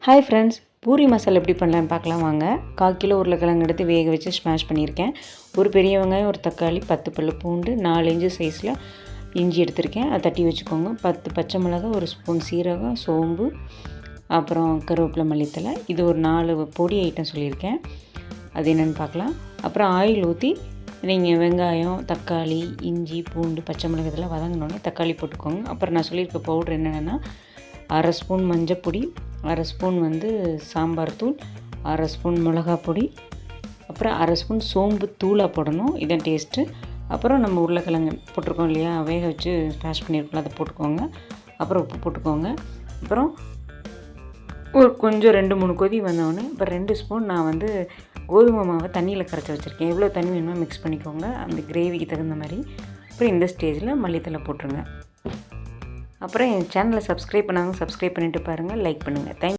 Hi friends, puri masala எப்படி பண்ணலான்னு பார்க்கலாம் வாங்க. 1/4 கிலோ உருளைக்கிழங்கு எடுத்து வேக வச்சு ஸ்மாஷ் பண்ணியிருக்கேன். ஒரு பெரிய வெங்காயம், ஒரு தக்காளி, 10 பல்லு பூண்டு, 4 இன்ச்சு சைஸில் இஞ்சி எடுத்திருக்கேன். அதை தட்டி வச்சுக்கோங்க. 10 பச்சை மிளகாய், ஒரு ஸ்பூன் சீரகம், சோம்பு, அப்புறம் கருவேப்பிலை, மல்லித்தலை. இது ஒரு 4 பொடி ஐட்டம் சொல்லியிருக்கேன். அது என்னென்னு பார்க்கலாம். அப்புறம் ஆயில் ஊற்றி நீங்கள் வெங்காயம், தக்காளி, இஞ்சி, பூண்டு, பச்சை மிளகாய் இதெல்லாம் வதங்கினோடனே தக்காளி போட்டுக்கோங்க. அப்புறம் நான் சொல்லியிருக்க பவுட்ரு என்னென்னா, 1/2 ஸ்பூன் மஞ்சப்பொடி, 1/2 ஸ்பூன் சாம்பார் தூள், 1/2 ஸ்பூன் மிளகாய் பொடி, அப்புறம் 1/2 ஸ்பூன் சோம்பு தூளாக போடணும். இதான் டேஸ்ட்டு. அப்புறம் நம்ம உருளைக்கிழங்கு போட்டிருக்கோம் இல்லையா, வேக வச்சு ஸ்மாஷ் பண்ணியிருக்கோம், அதை போட்டுக்கோங்க. அப்புறம் உப்பு போட்டுக்கோங்க. அப்புறம் ஒரு கொஞ்சம் 2-3 கொதி வந்தோடனே இப்போ 2 ஸ்பூன் நான் கோதுமை மாவை தண்ணியில் கரைச்சி வச்சுருக்கேன். எவ்வளோ தண்ணி வேணுமோ மிக்ஸ் பண்ணிக்கோங்க, அந்த கிரேவிக்கு தகுந்த மாதிரி. அப்புறம் இந்த ஸ்டேஜில் மல்லித்தலை போட்டுருங்க. அப்புறம் என் சேனலை சப்ஸ்கிரைப் பண்ணாங்க, சப்ஸ்கிரைப் பண்ணிவிட்டு பாருங்கள், லைக் பண்ணுங்கள். தேங்க்யூ.